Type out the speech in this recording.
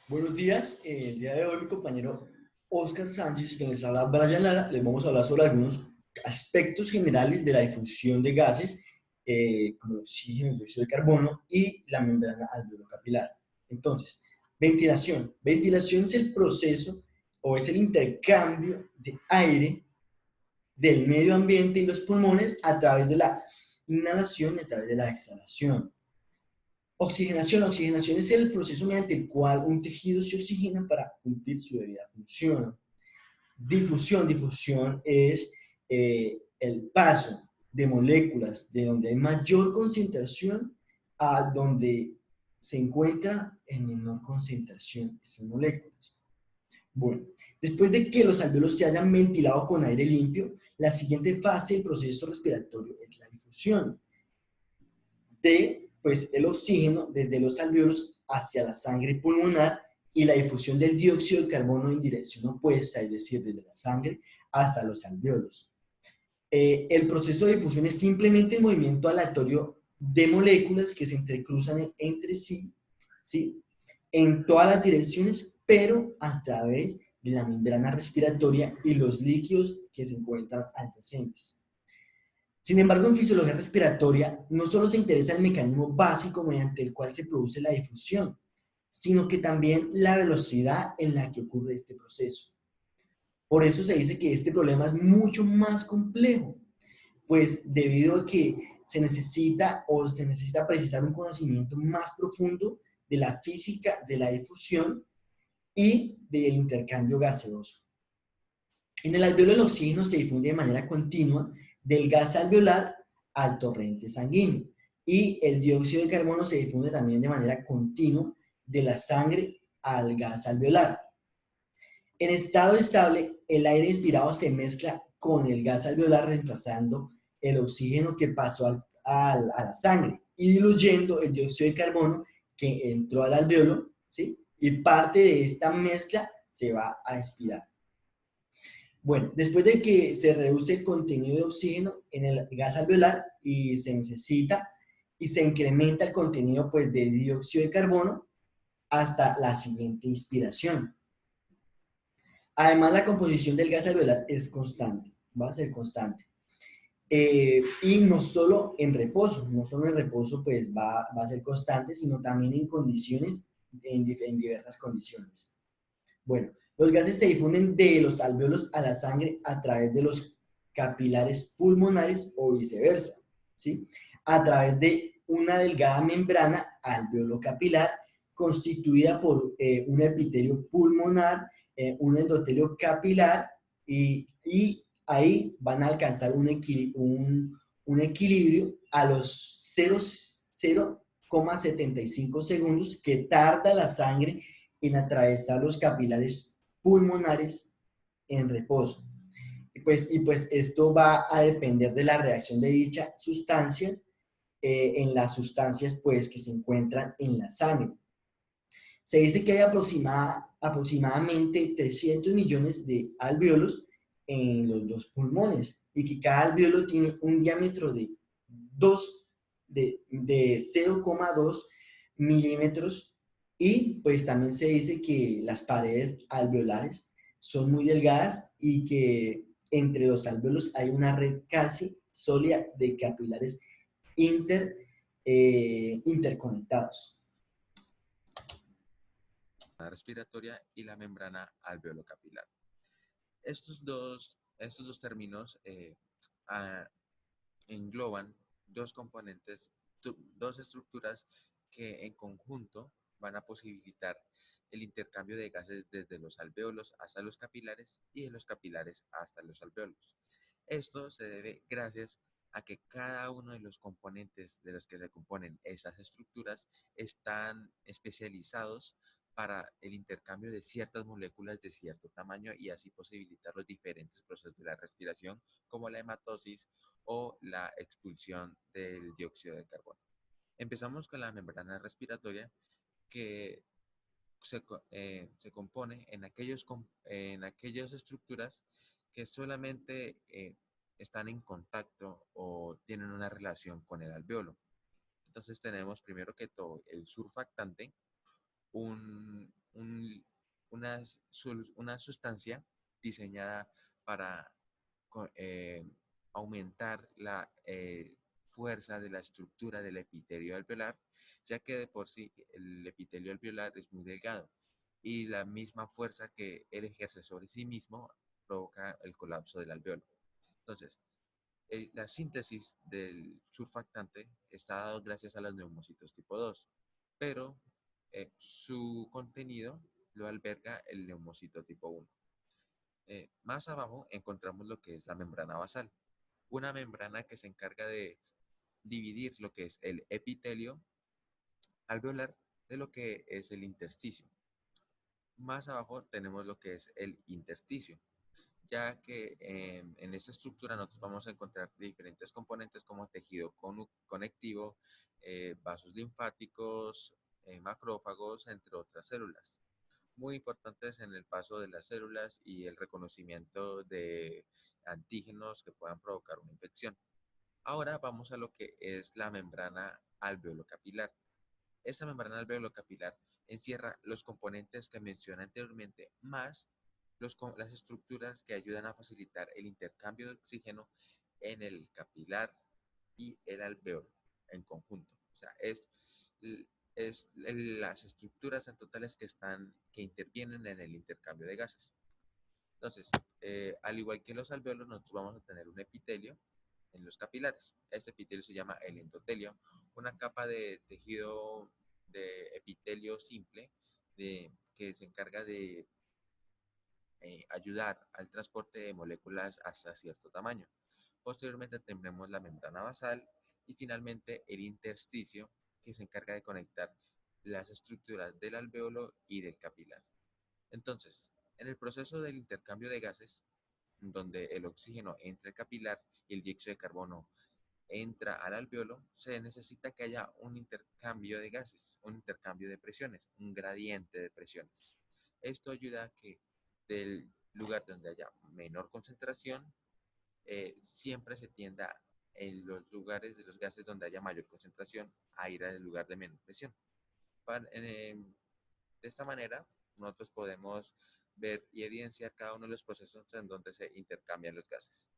Buenos días, el día de hoy mi compañero Oscar Sánchez y quien les habla Brian Lara, les vamos a hablar sobre algunos aspectos generales de la difusión de gases como el oxígeno, el dióxido de carbono y la membrana alveolo-capilar. Entonces, ventilación. Ventilación es el proceso o es el intercambio de aire del medio ambiente y los pulmones a través de la inhalación y a través de la exhalación. Oxigenación. Oxigenación es el proceso mediante el cual un tejido se oxigena para cumplir su debida función. Difusión. Difusión es el paso de moléculas de donde hay mayor concentración a donde se encuentra en menor concentración esas moléculas. Bueno, después de que los alveolos se hayan ventilado con aire limpio, la siguiente fase del proceso respiratorio es la difusión de pues, el oxígeno desde los alveolos hacia la sangre pulmonar y la difusión del dióxido de carbono en dirección opuesta, es decir, desde la sangre hasta los alveolos. El proceso de difusión es simplemente un movimiento aleatorio de moléculas que se entrecruzan entre sí, ¿sí? En todas las direcciones, pero a través de la membrana respiratoria y los líquidos que se encuentran adyacentes. Sin embargo, en fisiología respiratoria no solo se interesa el mecanismo básico mediante el cual se produce la difusión, sino que también la velocidad en la que ocurre este proceso. Por eso se dice que este problema es mucho más complejo, pues debido a que se necesita precisar un conocimiento más profundo de la física de la difusión y del intercambio gaseoso. En el alveolo el oxígeno se difunde de manera continua del gas alveolar al torrente sanguíneo y el dióxido de carbono se difunde también de manera continua de la sangre al gas alveolar. En estado estable, el aire inspirado se mezcla con el gas alveolar reemplazando el oxígeno que pasó a la sangre y diluyendo el dióxido de carbono que entró al alveolo, ¿sí? Y parte de esta mezcla se va a expirar. Bueno, después de que se reduce el contenido de oxígeno en el gas alveolar y se necesita y se incrementa el contenido pues, de dióxido de carbono hasta la siguiente inspiración. Además, la composición del gas alveolar es constante, va a ser constante. Y no solo en reposo, no solo en reposo pues va a ser constante, sino también en condiciones, en diversas condiciones. Bueno, los gases se difunden de los alveolos a la sangre a través de los capilares pulmonares o viceversa, ¿sí? A través de una delgada membrana alveolo capilar constituida por un epitelio pulmonar, un endotelio capilar y ahí van a alcanzar un equilibrio a los 0,75 segundos que tarda la sangre en atravesar los capilares pulmonares en reposo. Y pues esto va a depender de la reacción de dicha sustancia en las sustancias pues, que se encuentran en la sangre. Se dice que hay aproximadamente 300 millones de alvéolos en los dos pulmones y que cada alvéolo tiene un diámetro de 0,2 milímetros y pues también se dice que las paredes alveolares son muy delgadas y que entre los alvéolos hay una red casi sólida de capilares interconectados. Respiratoria y la membrana alveolo-capilar. Estos dos términos ah, engloban dos componentes, dos estructuras que en conjunto van a posibilitar el intercambio de gases desde los alvéolos hasta los capilares y de los capilares hasta los alvéolos. Esto se debe gracias a que cada uno de los componentes de los que se componen estas estructuras están especializados para el intercambio de ciertas moléculas de cierto tamaño y así posibilitar los diferentes procesos de la respiración como la hematosis o la expulsión del dióxido de carbono. Empezamos con la membrana respiratoria que se compone en aquellas estructuras que solamente están en contacto o tienen una relación con el alveolo. Entonces tenemos primero que todo el surfactante, un una sustancia diseñada para co- eh, aumentar la fuerza de la estructura del epitelio alveolar, ya que de por sí el epitelio alveolar es muy delgado y la misma fuerza que él ejerce sobre sí mismo provoca el colapso del alveolo. Entonces, la síntesis del surfactante está dado gracias a los neumocitos tipo 2, pero su contenido lo alberga el neumocito tipo 1. Más abajo encontramos lo que es la membrana basal, una membrana que se encarga de dividir lo que es el epitelio alveolar de lo que es el intersticio. Más abajo tenemos lo que es el intersticio, ya que en esa estructura nosotros vamos a encontrar diferentes componentes como tejido conectivo, vasos linfáticos, macrófagos, entre otras células, muy importantes en el paso de las células y el reconocimiento de antígenos que puedan provocar una infección. Ahora vamos a lo que es la membrana alveolocapilar. Esta membrana alveolocapilar encierra los componentes que mencioné anteriormente, más las estructuras que ayudan a facilitar el intercambio de oxígeno en el capilar y el alveolo en conjunto. O sea, las estructuras en totales que intervienen en el intercambio de gases. Entonces, al igual que los alveolos, nosotros vamos a tener un epitelio en los capilares. Este epitelio se llama el endotelio, una capa de tejido de epitelio simple que se encarga de ayudar al transporte de moléculas hasta cierto tamaño. Posteriormente tendremos la membrana basal y finalmente el intersticio que se encarga de conectar las estructuras del alveolo y del capilar. Entonces, en el proceso del intercambio de gases, donde el oxígeno entra al capilar y el dióxido de carbono entra al alveolo, se necesita que haya un intercambio de gases, un intercambio de presiones, un gradiente de presiones. Esto ayuda a que del lugar donde haya menor concentración, siempre se tienda en los lugares de los gases donde haya mayor concentración a ir al lugar de menor presión. De esta manera, nosotros podemos ver y evidenciar cada uno de los procesos en donde se intercambian los gases.